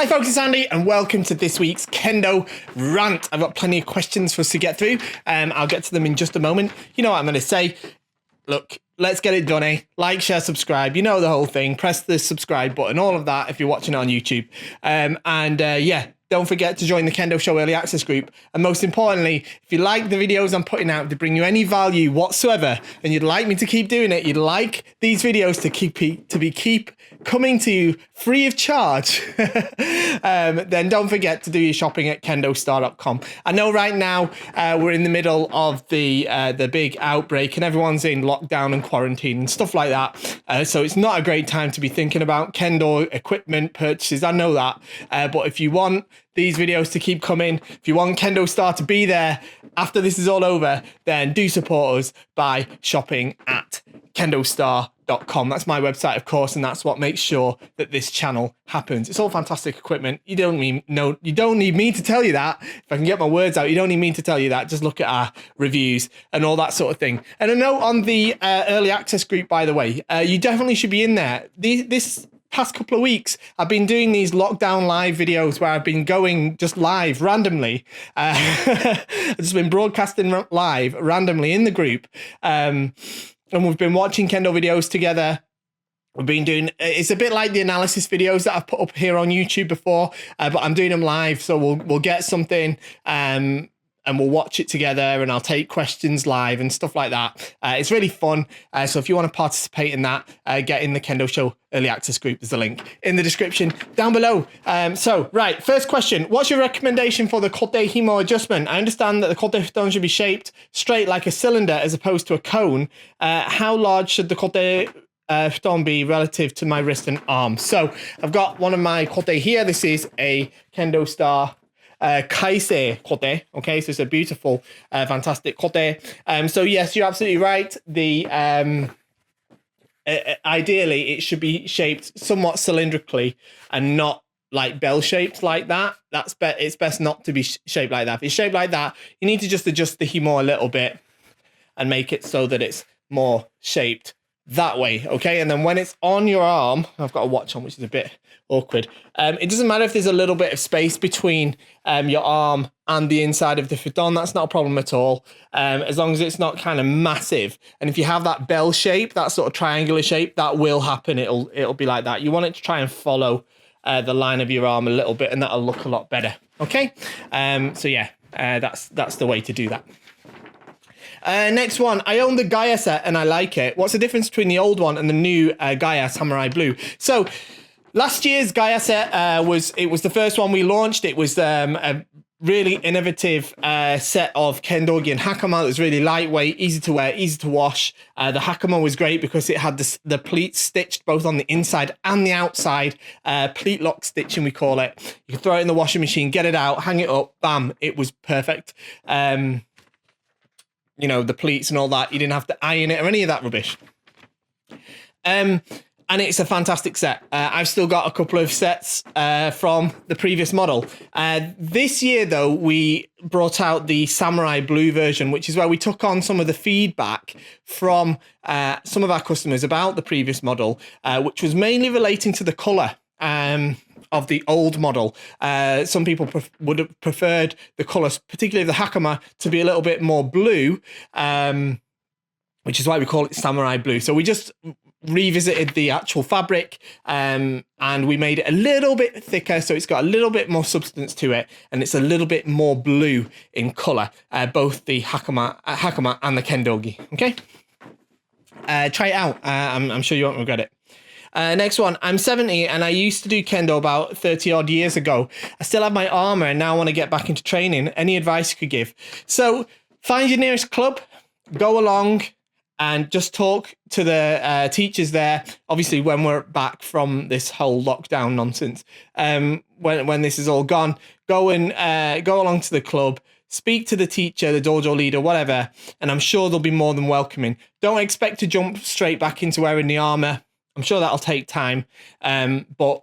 Hi folks, it's Andy and welcome to this week's Kendo rant. I've got plenty of questions for us to get through. I'll get to them in just a moment. You know what I'm going to say. Look, let's get it done, eh? Like, share, subscribe. You know the whole thing. Press the subscribe button, all of that if you're watching it on YouTube. Yeah, don't forget to join the Kendo Show Early Access group. And most importantly, if you like the videos I'm putting out, to bring you any value whatsoever, and you'd like me to keep doing it, you'd like these videos to keep coming to you free of charge, then don't forget to do your shopping at KendoStar.com. I know right now we're in the middle of the big outbreak and everyone's in lockdown and quarantine and stuff like that. So it's not a great time to be thinking about Kendo equipment purchases. I know that. But if you want these videos to keep coming, if you want KendoStar to be there after this is all over, then do support us by shopping at KendoStar.com. That's my website, of course, and that's what makes sure that this channel happens. It's all fantastic equipment. You don't need me to tell you that. If I can get my words out, you don't need me to tell you that. Just look at our reviews and all that sort of thing. And a note on the early access group, by the way, you definitely should be in there. This past couple of weeks, I've been doing these lockdown live videos where I've been going just live randomly. I've just been broadcasting live randomly in the group. And we've been watching Kendo videos together. We've been doing, it's a bit like the analysis videos that I've put up here on YouTube before, but I'm doing them live. So we'll get something and we'll watch it together and I'll take questions live and stuff like that. It's really fun. So if you want to participate in that, get in the Kendo Show Early Access group. There's a link in the description down below. Right, first question. What's your recommendation for the kote himo adjustment? I understand that the kote futon should be shaped straight like a cylinder as opposed to a cone. How large should the kote futon be relative to my wrist and arm? So I've got one of my kote here. This is a KendoStar kaisei kote. Okay, so it's a beautiful, fantastic kote. So yes, you're absolutely right. The ideally it should be shaped somewhat cylindrically and not like bell shaped like that. It's best not to be shaped like that. If it's shaped like that, you need to just adjust the himo a little bit and make it so that it's more shaped that way. Okay, and then when it's on your arm, I've got a watch on, which is a bit awkward. It doesn't matter if there's a little bit of space between your arm and the inside of the futon. That's not a problem at all, as long as it's not kind of massive. And if you have that bell shape, that sort of triangular shape, that will happen. It'll be like that. You want it to try and follow the line of your arm a little bit, and that'll look a lot better. Okay, so yeah, that's the way to do that. Next one. I own the Gaia Set and I like it. What's the difference between the old one and the new Gaia Samurai Blue? So last year's Gaia Set was the first one we launched. It was a really innovative set of kendogi and hakama that was really lightweight, easy to wear, easy to wash. The hakama was great because it had the pleats stitched both on the inside and the outside. Pleat lock stitching, we call it. You can throw it in the washing machine, get it out, hang it up, bam, it was perfect. You know, the pleats and all that, you didn't have to iron it or any of that rubbish. And it's a fantastic set. I've still got a couple of sets from the previous model. This year, though, we brought out the Samurai Blue version, which is where we took on some of the feedback from some of our customers about the previous model, which was mainly relating to the colour of the old model. Some people would have preferred the colours, particularly the hakama, to be a little bit more blue, which is why we call it Samurai Blue. So we just revisited the actual fabric and we made it a little bit thicker, so it's got a little bit more substance to it, and it's a little bit more blue in colour, both the hakama and the kendogi. Okay, try it out. I'm sure you won't regret it. Next one. I'm 70 and I used to do Kendo about 30 odd years ago. I still have my armor and now I want to get back into training. Any advice you could give? So find your nearest club, go along and just talk to the teachers there. Obviously, when we're back from this whole lockdown nonsense, when this is all gone, go along to the club, speak to the teacher, the dojo leader, whatever, and I'm sure they'll be more than welcoming. Don't expect to jump straight back into wearing the armor. I'm sure that'll take time, but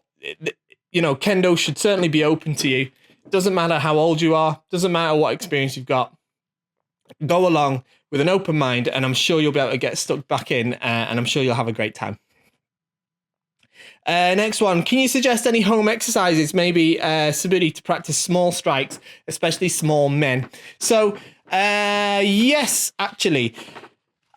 you know, Kendo should certainly be open to you. Doesn't matter how old you are, doesn't matter what experience you've got. Go along with an open mind, and I'm sure you'll be able to get stuck back in, and I'm sure you'll have a great time. Next one. Can you suggest any home exercises, maybe Subudi, to practice small strikes, especially small men? So, yes, actually.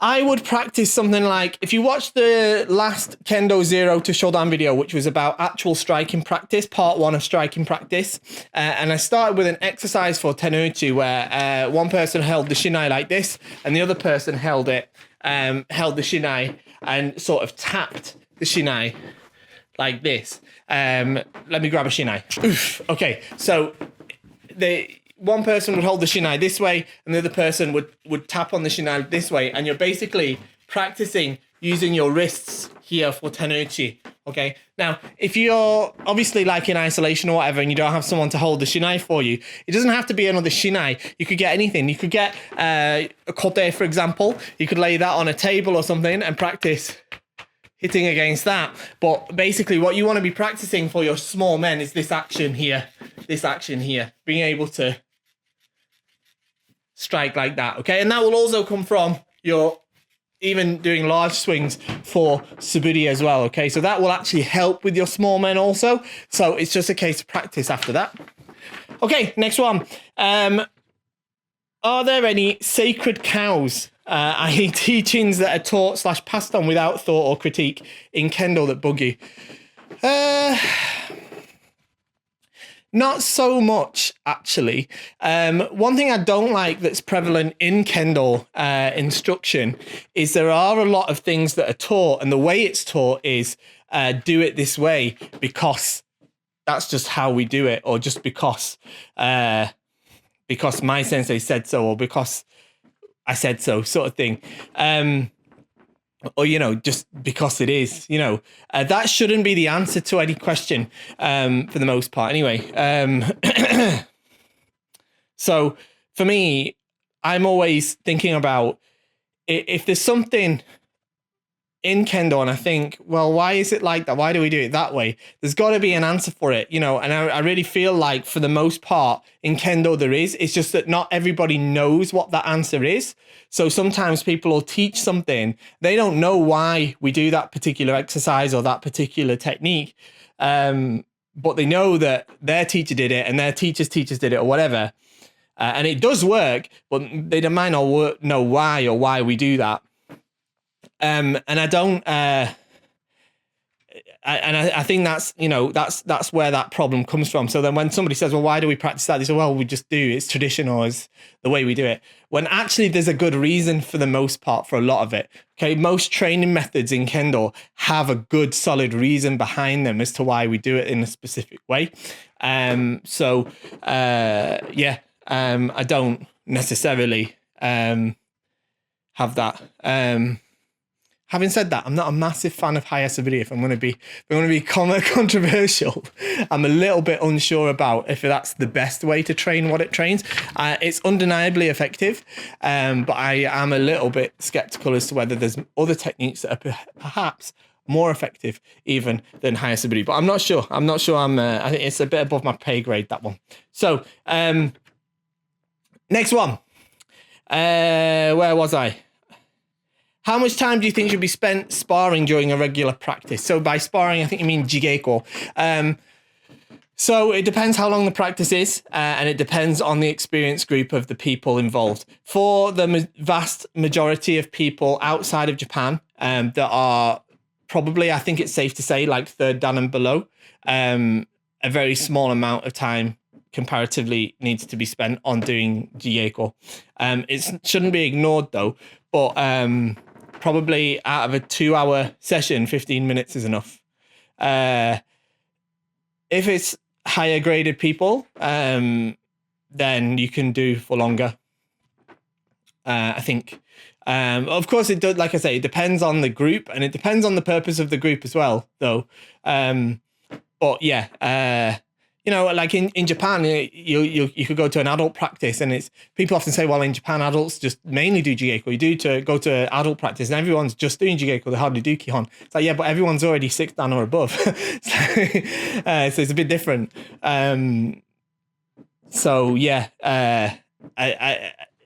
I would practice something like, if you watch the last Kendo 0 to Shodan video, which was about actual striking practice, part 1 of striking practice, and I started with an exercise for Tenuchi where one person held the Shinai like this, and the other person held the Shinai and sort of tapped the Shinai like this. Let me grab a Shinai. Oof. Okay, so one person would hold the Shinai this way, and the other person would tap on the Shinai this way, and you're basically practicing using your wrists here for Tenuchi, okay? Now, if you're obviously like in isolation or whatever, and you don't have someone to hold the Shinai for you, it doesn't have to be another Shinai. You could get anything. You could get a kote, for example. You could lay that on a table or something and practice hitting against that. But basically what you want to be practicing for your small men is this action here, being able to strike like that, okay? And that will also come from your even doing large swings for Subudi as well, okay? So that will actually help with your small men also. So it's just a case of practice after that. Okay, next one. Are there any sacred cows, i.e. teachings that are taught / passed on without thought or critique in Kendo that bug you? Not so much, actually. One thing I don't like that's prevalent in Kendo instruction is there are a lot of things that are taught, and the way it's taught is do it this way because that's just how we do it, or just because my sensei said so, or because I said so, sort of thing. Or, just because it is, that shouldn't be the answer to any question, for the most part anyway. So for me, I'm always thinking about if there's something in Kendo and I think, well, why is it like that? Why do we do it that way? There's got to be an answer for it, and I really feel like for the most part in Kendo there is. It's just that not everybody knows what that answer is. So sometimes people will teach something, they don't know why we do that particular exercise or that particular technique, but they know that their teacher did it and their teacher's teachers did it or whatever, and it does work, but they might not know why or why we do that. And I don't, I think that's, that's where that problem comes from. So then when somebody says, well, why do we practice that? They say, well, we just do, it's traditional, it's the way we do it. When actually there's a good reason for the most part for a lot of it. Okay. Most training methods in Kendo have a good solid reason behind them as to why we do it in a specific way. I don't necessarily, have that. Having said that, I'm not a massive fan of Hayasaburi. If I'm going to be controversial, I'm a little bit unsure about if that's the best way to train what it trains. It's undeniably effective, but I am a little bit skeptical as to whether there's other techniques that are perhaps more effective even than Hayasaburi. But I'm not sure. I think it's a bit above my pay grade, that one. So, next one. Where was I? How much time do you think should be spent sparring during a regular practice? So by sparring, I think you mean jigeiko. So it depends how long the practice is, and it depends on the experience group of the people involved. For the vast majority of people outside of Japan, that are probably, I think it's safe to say, like third dan and below, a very small amount of time comparatively needs to be spent on doing jigeiko. It shouldn't be ignored though, but probably out of a 2-hour session, 15 minutes is enough. If it's higher graded people, then you can do for longer. I think. Of course, it does. Like I say, it depends on the group, and it depends on the purpose of the group as well, though. But yeah, like in Japan, you could go to an adult practice, and it's people often say, well, in Japan, adults just mainly do jigeiko. You do to go to adult practice, and everyone's just doing jigeiko. They hardly do kihon. It's like, yeah, but everyone's already 6th dan or above, so it's a bit different. So yeah,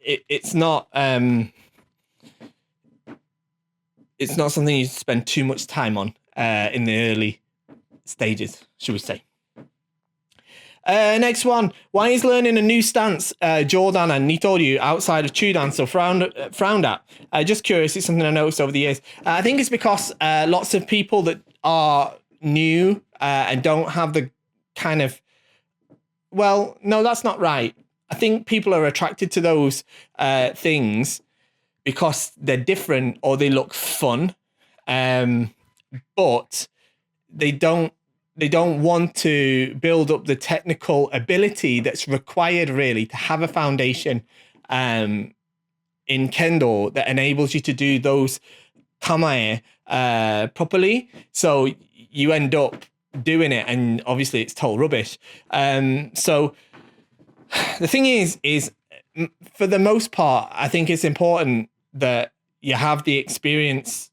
it's not something you spend too much time on in the early stages, should we say. Next one. Why is learning a new stance, Jordan and Nitoryu, outside of Chudan so frowned at? Just curious, it's something I noticed over the years. I think it's because lots of people that are new and don't have the kind of... Well, no, that's not right. I think people are attracted to those things because they're different or they look fun, but they don't want to build up the technical ability that's required really to have a foundation in Kendo that enables you to do those kamae properly. So you end up doing it and obviously it's total rubbish. So the thing is for the most part, I think it's important that you have the experience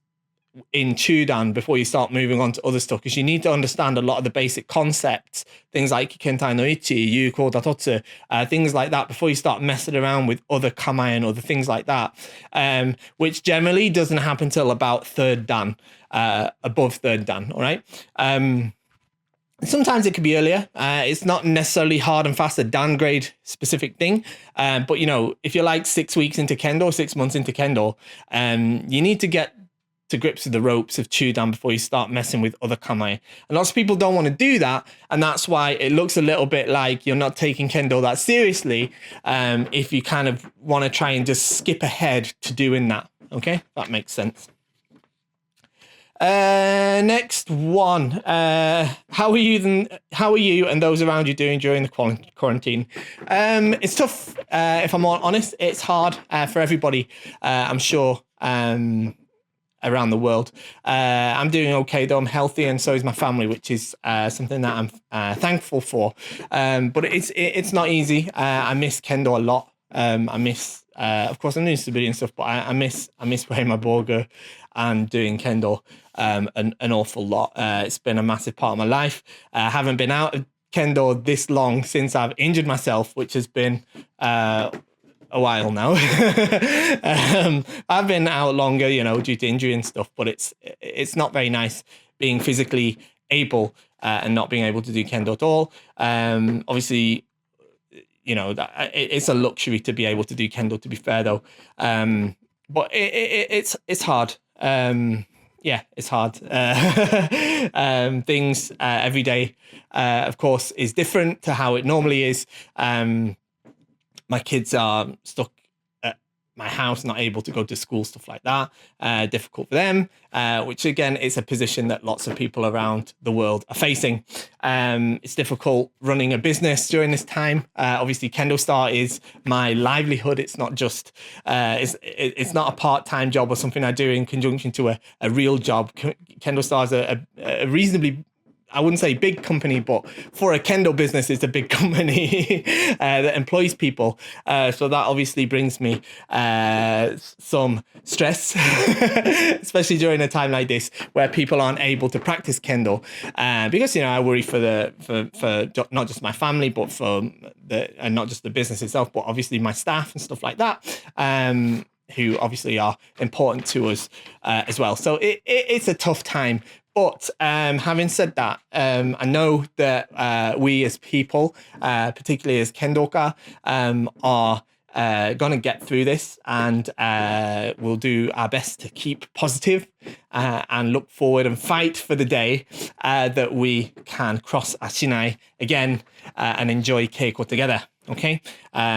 in Chudan before you start moving on to other stuff, because you need to understand a lot of the basic concepts, things like Kentai no Ichi, Yuko Datotsu, things like that before you start messing around with other kamae and other things like that, which generally doesn't happen till about third dan, above third dan, all right? Sometimes it could be earlier. It's not necessarily hard and fast a dan grade specific thing. But, you know, if you're like 6 weeks into Kendo, 6 months into Kendo, you need to get to grips with the ropes of Chudan before you start messing with other kamae. And lots of people don't want to do that. And that's why it looks a little bit like you're not taking Kendo that seriously if you kind of want to try and just skip ahead to doing that. Okay, that makes sense. Next one. How are you and those around you doing during the quarantine? It's tough. If I'm honest, it's hard for everybody. I'm sure. Around the world. I'm doing okay though. I'm healthy, and so is my family, which is something that I'm thankful for. But it's not easy. I miss Kendo a lot. I miss, of course, I'm doing stability and stuff, but I miss wearing my burger and doing Kendo an awful lot. It's been a massive part of my life. I haven't been out of Kendo this long since I've injured myself, which has been a while now. I've been out longer, you know, due to injury and stuff, but it's not very nice being physically able and not being able to do Kendo at all. Obviously, you know, it's a luxury to be able to do Kendo, to be fair though. But it's hard. Yeah, it's hard. Things every day, of course, is different to how it normally is. My kids are stuck at my house, not able to go to school, stuff like that. Difficult for them, which again is a position that lots of people around the world are facing. It's difficult running a business during this time. Obviously, KendoStar is my livelihood. It's not just, it's not a part-time job or something I do in conjunction to a real job. KendoStar is a reasonably, I wouldn't say big company, but for a Kendo business, it's a big company that employs people. So that obviously brings me some stress, especially during a time like this where people aren't able to practice Kendo. Because, you know, I worry for not just my family, but for and not just the business itself, but obviously my staff and stuff like that. Who obviously are important to us as well. So it's a tough time. But having said that, I know that we as people, particularly as Kendoka, are going to get through this, and we'll do our best to keep positive and look forward and fight for the day that we can cross a Shinai again and enjoy Keiko together. Okay,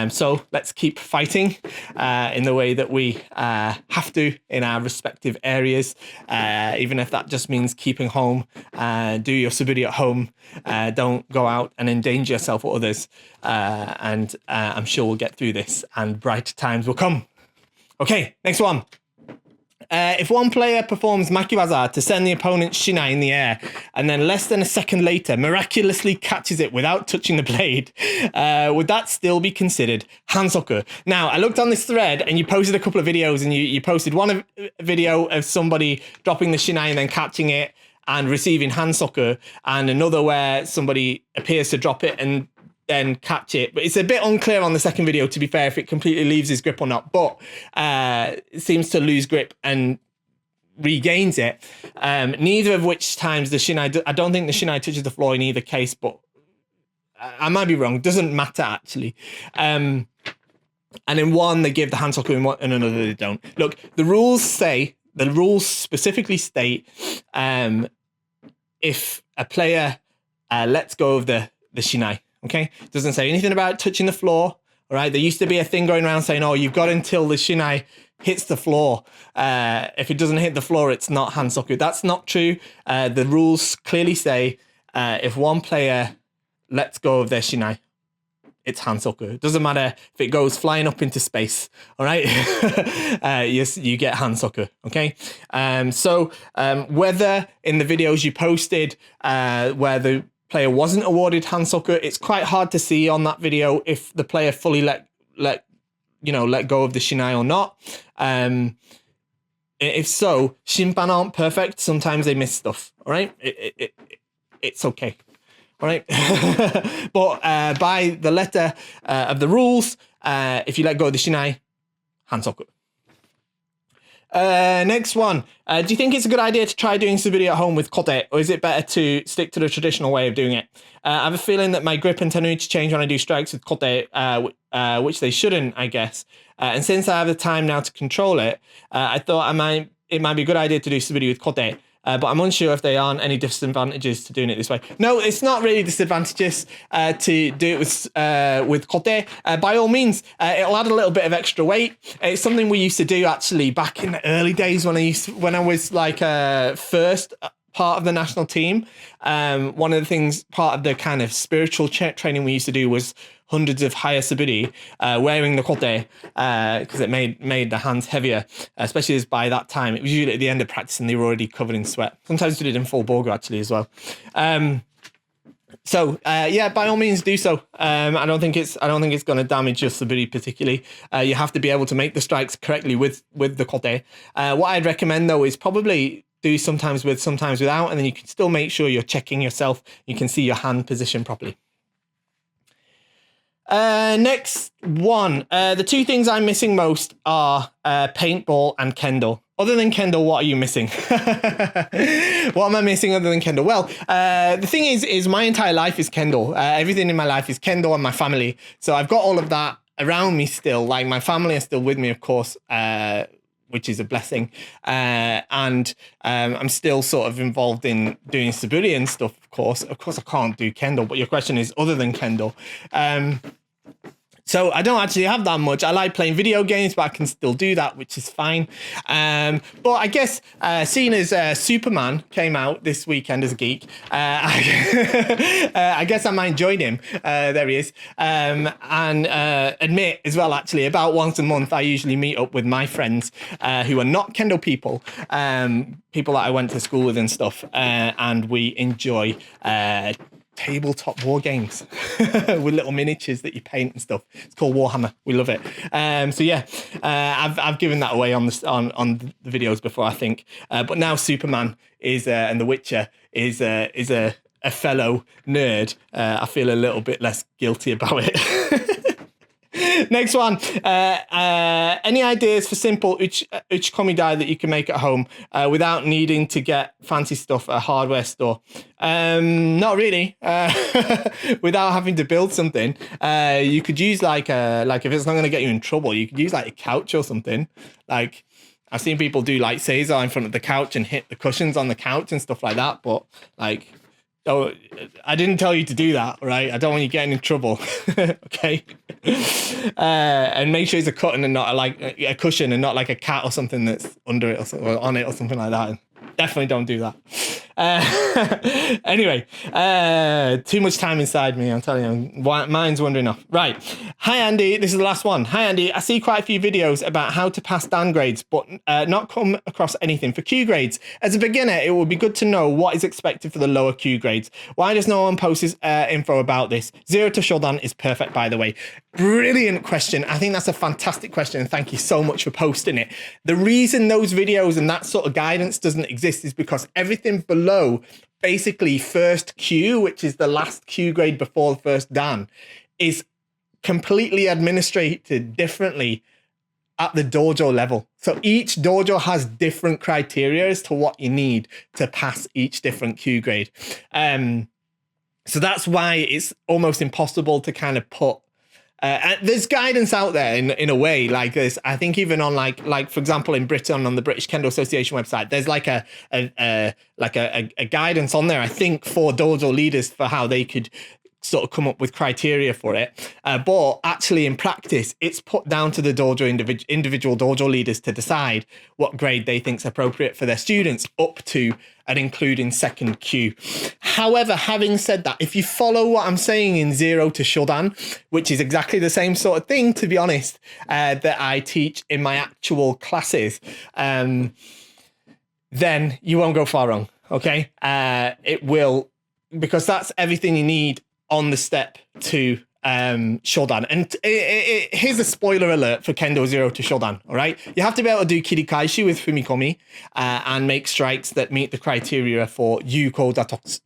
so let's keep fighting in the way that we have to in our respective areas, even if that just means keeping home. Do your suburi at home. Don't go out and endanger yourself or others. And I'm sure we'll get through this and bright times will come. Okay, next one. If one player performs makiwaza to send the opponent's Shinai in the air and then less than a second later miraculously catches it without touching the blade, would that still be considered Hansoku? Now, I looked on this thread and you posted a couple of videos, and you posted one video of somebody dropping the Shinai and then catching it and receiving Hansoku, and another where somebody appears to drop it and then catch it. But it's a bit unclear on the second video, to be fair, if it completely leaves his grip or not. But it seems to lose grip and regains it. Neither of which times the Shinai, I don't think the Shinai touches the floor in either case, but I might be wrong. Doesn't matter actually. And in one they give the Hansoku, and another they don't. Look, the rules specifically state if a player lets go of the Shinai. Okay, doesn't say anything about touching the floor. All right, there used to be a thing going around saying, "Oh, you've got until the Shinai hits the floor. If it doesn't hit the floor, it's not Hansoku." That's not true. The rules clearly say if one player lets go of their Shinai, it's Hansoku. It doesn't matter if it goes flying up into space. All right, yes, you get Hansoku. Okay, so whether in the videos you posted where the player wasn't awarded Hansoku, it's quite hard to see on that video if the player fully let go of the Shinai or not. If so, Shimpan aren't perfect. Sometimes they miss stuff. All right, it's okay. All right, but by the letter of the rules, if you let go of the Shinai, Hansoku. Next one. Do you think it's a good idea to try doing Suburi at home with kote, or is it better to stick to the traditional way of doing it? I have a feeling that my grip and tenuichi change when I do strikes with kote, which they shouldn't, I guess. And since I have the time now to control it, I thought it might be a good idea to do Suburi with kote. But I'm unsure if there aren't any disadvantages to doing it this way. No, it's not really disadvantages to do it with kote. By all means, it'll add a little bit of extra weight. It's something we used to do actually back in the early days when I was like first part of the national team. One of the things, part of the kind of spiritual training we used to do was hundreds of higher Suburi, wearing the kote, because it made the hands heavier, especially as by that time, it was usually at the end of practice and they were already covered in sweat. Sometimes we did it in full boga actually as well. So yeah, by all means do so. I don't think it's going to damage your Suburi particularly. You have to be able to make the strikes correctly with the kote. What I'd recommend though is probably do sometimes with, sometimes without, and then you can still make sure you're checking yourself. You can see your hand position properly. Next one. The two things I'm missing most are paintball and Kendall. Other than Kendall, what are you missing? What am I missing other than Kendall? Well, the thing is my entire life is Kendall. Everything in my life is Kendall and my family. So I've got all of that around me still. Like my family are still with me, of course, which is a blessing. And I'm still sort of involved in doing Suburi and stuff, of course. Of course, I can't do Kendall, but your question is other than Kendall. So I don't actually have that much. I like playing video games, but I can still do that, which is fine. But I guess seeing as Superman came out this weekend as a geek, I guess I might join him. There he is. And admit as well, actually, about once a month, I usually meet up with my friends who are not Kendo people, people that I went to school with and stuff, and we enjoy tabletop war games with little miniatures that you paint and stuff. It's called Warhammer. We love it. So yeah, I've given that away on the videos before, I think. But now Superman is and The Witcher is a fellow nerd. I feel a little bit less guilty about it. Next one. Any ideas for simple uchikomi die that you can make at home without needing to get fancy stuff at a hardware store? Not really. Without having to build something, you could use like if it's not going to get you in trouble, you could use like a couch or something. Like I've seen people do like Caesar in front of the couch and hit the cushions on the couch and stuff like that. But like, oh, I didn't tell you to do that, right? I don't want you getting in trouble. Okay. And make sure it's a cushion and not like a cushion and not like a cat or something that's under it or on it or something like that. Definitely don't do that. Anyway, too much time inside me, I'm telling you. Mine's wandering off. Right. Hi, Andy. This is the last one. Hi, Andy. I see quite a few videos about how to pass down grades, but not come across anything for Q grades. As a beginner, it would be good to know what is expected for the lower Q grades. Why does no one post this info about this? 0 to Shodan is perfect, by the way. Brilliant question. I think that's a fantastic question, and thank you so much for posting it. The reason those videos and that sort of guidance doesn't exist is because everything below, basically first Q, which is the last Q grade before the first Dan, is completely administrated differently at the dojo level. So each dojo has different criteria as to what you need to pass each different Kyu grade. So that's why it's almost impossible to kind of put. There's guidance out there in a way like this. I think even on like for example in Britain on the British Kendo Association website, there's like a guidance on there. I think for dojo leaders for how they could sort of come up with criteria for it. But actually in practice, it's put down to the dojo individual dojo leaders to decide what grade they think is appropriate for their students up to and including second Kyu. However, having said that, if you follow what I'm saying in 0 to Shodan, which is exactly the same sort of thing, to be honest, that I teach in my actual classes, then you won't go far wrong, okay? It will, because that's everything you need on the step to Shodan. And here's a spoiler alert for Kendo 0 to Shodan, all right? You have to be able to do kirikaishi with fumikomi and make strikes that meet the criteria for Yuko Datotsu,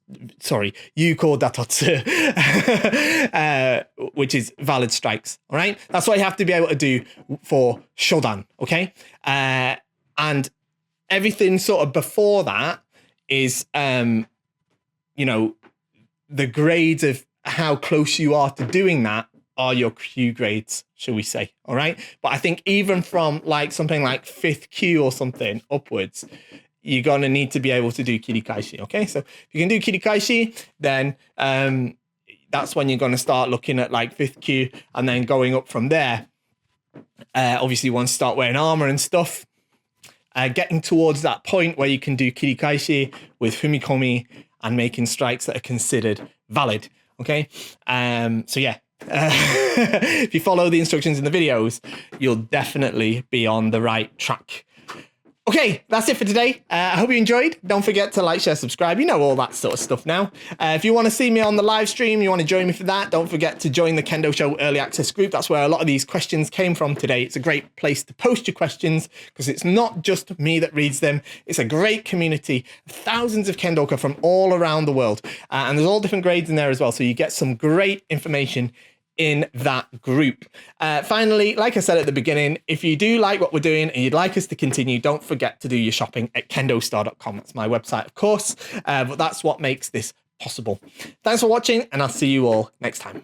which is valid strikes, all right? That's what you have to be able to do for Shodan, okay? And everything sort of before that is, the grades of how close you are to doing that are your Kyu grades, shall we say, all right? But I think even from like something like 5th Kyu or something upwards, you're going to need to be able to do kirikaishi, okay? So if you can do kirikaishi, then that's when you're going to start looking at like 5th Kyu and then going up from there. Obviously, you want to start wearing armor and stuff. Getting towards that point where you can do kirikaishi with fumikomi and making strikes that are considered valid. Okay, so yeah, if you follow the instructions in the videos, you'll definitely be on the right track. Okay, that's it for today. I hope you enjoyed. Don't forget to like, share, subscribe. You know all that sort of stuff now. If you want to see me on the live stream, you want to join me for that, don't forget to join the Kendo Show Early Access group. That's where a lot of these questions came from today. It's a great place to post your questions because it's not just me that reads them. It's a great community, thousands of Kendoka from all around the world. And there's all different grades in there as well. So you get some great information in that group. Finally, like I said at the beginning, if you do like what we're doing and you'd like us to continue, don't forget to do your shopping at KendoStar.com. That's my website, of course, but that's what makes this possible. Thanks for watching, and I'll see you all next time.